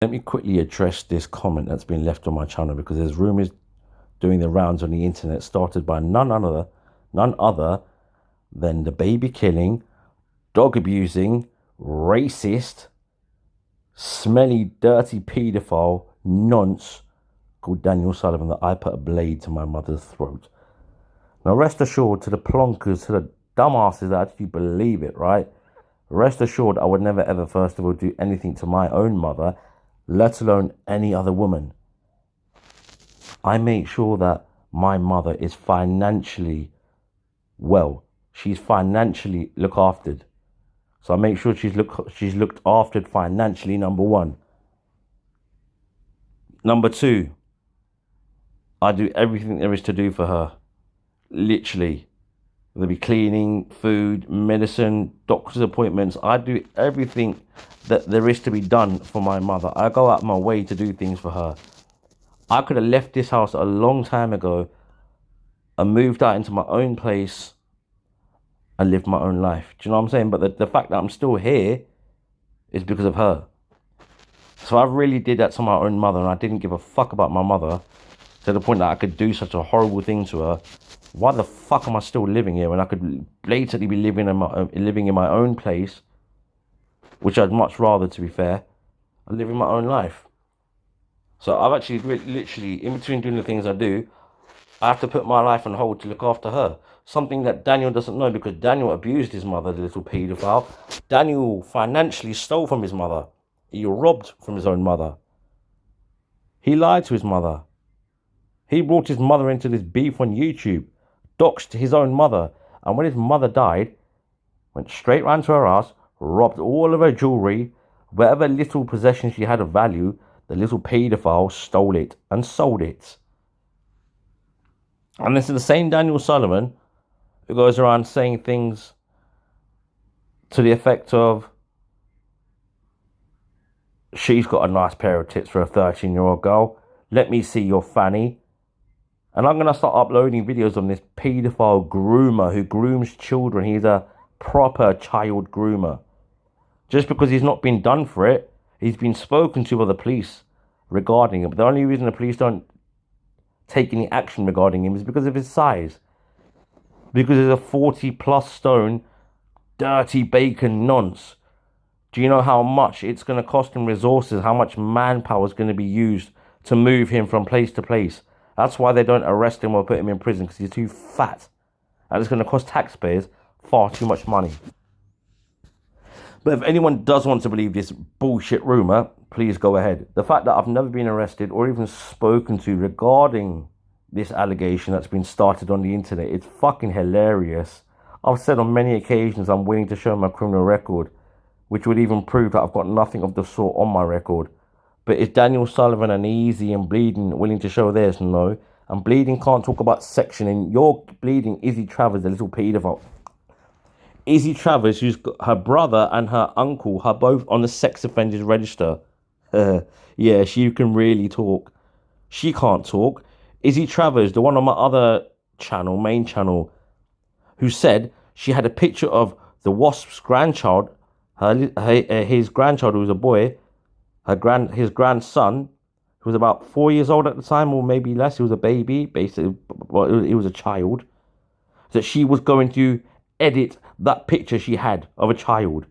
Let me quickly address this comment that's been left on my channel, because there's rumors doing the rounds on the internet started by none other than the baby killing, dog abusing, racist, smelly, dirty paedophile nonce called Daniel Sullivan, that I put a blade to my mother's throat. Now, rest assured, to the plonkers, to the dumbasses that actually believe it, right? Rest assured, I would never ever, first of all, do anything to my own mother, let alone any other woman. I make sure that my mother is financially well. She's financially looked after. So I make sure she's looked after financially, number one. Number two, I do everything there is to do for her. Literally. There'll be cleaning, food, medicine, doctor's appointments. I do everything that there is to be done for my mother. I go out my way to do things for her. I could have left this house a long time ago and moved out into my own place and lived my own life. Do you know what I'm saying? But the fact that I'm still here is because of her. So I really did that to my own mother, and I didn't give a fuck about my mother to the point that I could do such a horrible thing to her. Why the fuck am I still living here when I could blatantly be living in my own place, which I'd much rather, to be fair, and living my own life? So I've actually literally, in between doing the things I do, I have to put my life on hold to look after her. Something that Daniel doesn't know, because Daniel abused his mother, the little paedophile. Daniel financially stole from his mother. He robbed from his own mother. He lied to his mother. He brought his mother into this beef on YouTube, doxed his own mother, and when his mother died, went straight round to her house, robbed all of her jewellery, whatever little possession she had of value. The little paedophile stole it and sold it. And this is the same Daniel Sullivan who goes around saying things to the effect of, she's got a nice pair of tits for a 13-year-old girl. Let me see your fanny. And I'm going to start uploading videos on this paedophile groomer who grooms children. He's a proper child groomer. Just because he's not been done for it, he's been spoken to by the police regarding him. But the only reason the police don't take any action regarding him is because of his size. Because he's a 40-plus stone, dirty bacon nonce. Do you know how much it's going to cost him resources, how much manpower is going to be used to move him from place to place? That's why they don't arrest him or put him in prison, because he's too fat. And it's going to cost taxpayers far too much money. But if anyone does want to believe this bullshit rumour, please go ahead. The fact that I've never been arrested or even spoken to regarding this allegation that's been started on the internet, it's fucking hilarious. I've said on many occasions I'm willing to show my criminal record, which would even prove that I've got nothing of the sort on my record. But is Daniel Sullivan and Easy and Bleeding willing to show theirs? No. And Bleeding can't talk about sectioning. You're Bleeding Izzy Travers, the little paedophile. Izzy Travers, who's got her brother and her uncle, are both on the sex offenders register. Yeah, she can really talk. She can't talk. Izzy Travers, the one on my other channel, main channel, who said she had a picture of the Wasp's grandchild, his grandchild, who was a boy, his grandson, who was about 4 years old at the time, or maybe less. He was a baby, basically. Well, he was a child. That she was going to edit that picture she had of a child.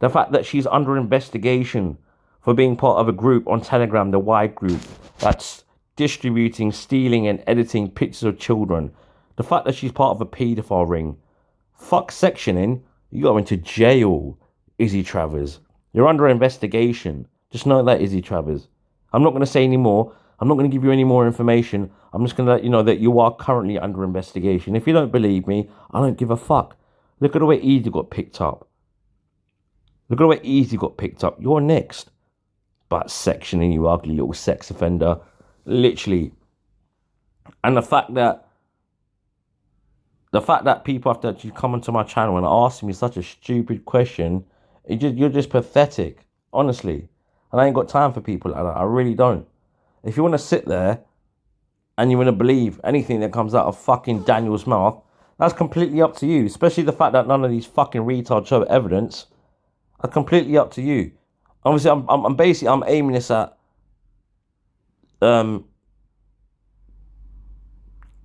The fact that she's under investigation for being part of a group on Telegram, the Y group, that's distributing, stealing and editing pictures of children. The fact that she's part of a paedophile ring. Fuck sectioning. You go into jail, Izzy Travers. You're under investigation. Just know that, Izzy Travers. I'm not going to say any more. I'm not going to give you any more information. I'm just going to let you know that you are currently under investigation. If you don't believe me, I don't give a fuck. Look at the way Easy got picked up. Look at the way Easy got picked up. You're next. But sectioning, you ugly little sex offender. Literally. And the fact that people have to actually come onto my channel and ask me such a stupid question, you're just pathetic. Honestly. And I ain't got time for people like that. I really don't. If you want to sit there and you want to believe anything that comes out of fucking Daniel's mouth, that's completely up to you. Especially the fact that none of these fucking retards show evidence. That's completely up to you. Obviously, I'm basically I'm aiming this at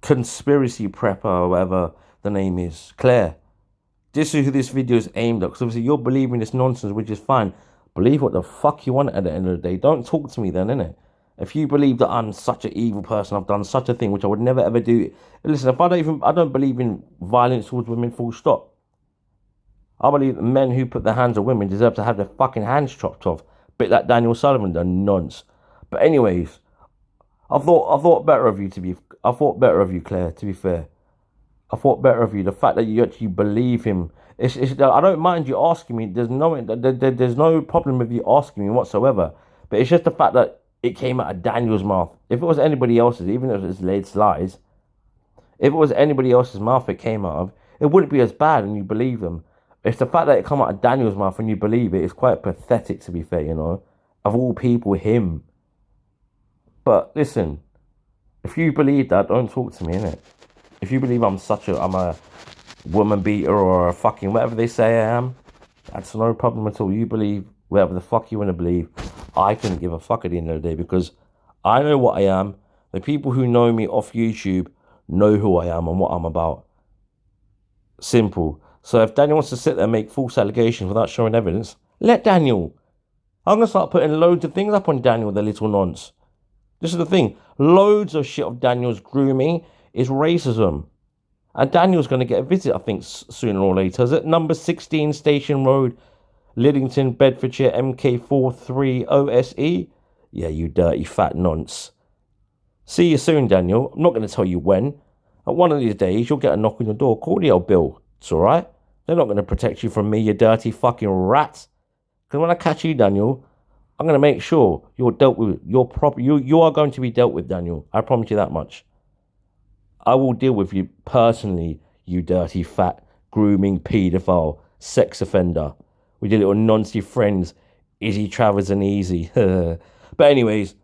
conspiracy prepper or whatever the name is, Claire. This is who this video is aimed at. Because obviously you're believing this nonsense, which is fine. Believe what the fuck you want at the end of the day. Don't talk to me then, innit? If you believe that I'm such an evil person, I've done such a thing which I would never ever do. Listen, if I don't believe in violence towards women, full stop. I believe that men who put their hands on women deserve to have their fucking hands chopped off. Bit like Daniel Sullivan done, nonce. But anyways, I thought better of you, Claire, to be fair. I thought better of you. The fact that you actually believe him. I don't mind you asking me. There's no problem with you asking me whatsoever. But it's just the fact that it came out of Daniel's mouth. If it was anybody else's, even if it's laid lies, if it was anybody else's mouth it came out of, it wouldn't be as bad and you believe them. It's the fact that it come out of Daniel's mouth and you believe it. It's quite pathetic, to be fair, you know. Of all people, him. But listen, if you believe that, don't talk to me, innit? If you believe I'm a woman beater or a fucking whatever they say I am, that's no problem at all. You believe whatever the fuck you want to believe. I couldn't give a fuck at the end of the day because I know what I am. The people who know me off YouTube know who I am and what I'm about. Simple. So if Daniel wants to sit there and make false allegations without showing evidence, let Daniel. I'm going to start putting loads of things up on Daniel, the little nonce. This is the thing. Loads of shit of Daniel's grooming is racism. And Daniel's going to get a visit, I think, sooner or later. Is it number 16 Station Road, Liddington, Bedfordshire, MK43OSE? Yeah, you dirty fat nonce. See you soon, Daniel. I'm not going to tell you when. At one of these days, you'll get a knock on your door. Call the old Bill. It's all right. They're not going to protect you from me, you dirty fucking rat. Because when I catch you, Daniel, I'm going to make sure you're dealt with. You are going to be dealt with, Daniel. I promise you that much. I will deal with you personally, you dirty fat grooming paedophile sex offender with your little noncy friends, Izzy, Travers, and Easy. But anyways,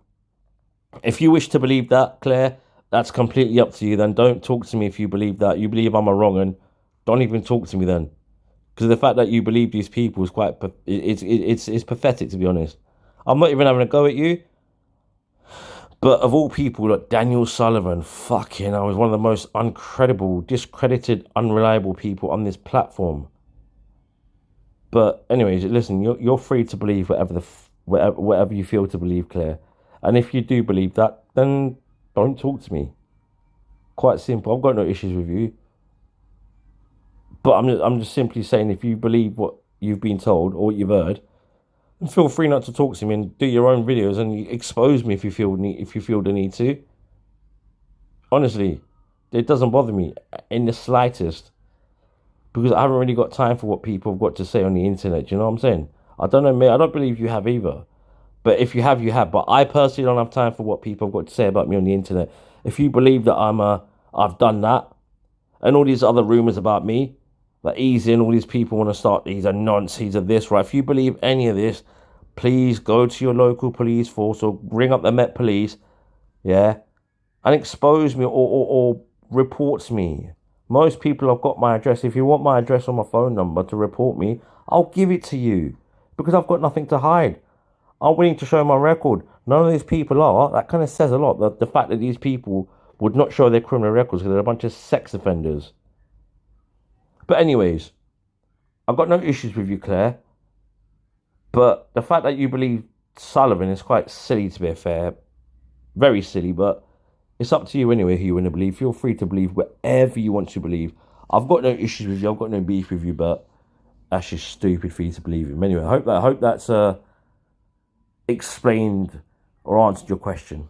if you wish to believe that, Claire, that's completely up to you. Then don't talk to me if you believe that. You believe I'm a wrong un. Don't even talk to me then, because the fact that you believe these people is quite it's pathetic, to be honest. I'm not even having a go at you. But of all people, like Daniel Sullivan, fucking, I was one of the most uncredible, discredited, unreliable people on this platform. But anyways, listen, you're free to believe whatever you feel to believe, Claire. And if you do believe that, then don't talk to me. Quite simple. I've got no issues with you. But I'm just simply saying, if you believe what you've been told or what you've heard, and feel free not to talk to me and do your own videos and expose me if you feel the need to. Honestly, it doesn't bother me in the slightest, because I haven't really got time for what people have got to say on the internet. Do you know what I'm saying? I don't know, mate. I don't believe you have either. But if you have, you have. But I personally don't have time for what people have got to say about me on the internet. If you believe that I've done that, and all these other rumors about me, that Easy and all these people want to start, he's a nonce, he's a this, right? If you believe any of this, please go to your local police force or ring up the Met Police, yeah, and expose me or report me. Most people have got my address. If you want my address or my phone number to report me, I'll give it to you, because I've got nothing to hide. I'm willing to show my record. None of these people are. That kind of says a lot. The fact that these people would not show their criminal records because they're a bunch of sex offenders. But anyways, I've got no issues with you, Claire. But the fact that you believe Sullivan is quite silly, to be fair. Very silly, but it's up to you anyway who you want to believe. Feel free to believe whatever you want to believe. I've got no issues with you. I've got no beef with you, but that's just stupid for you to believe him. Anyway, I hope that's explained or answered your question.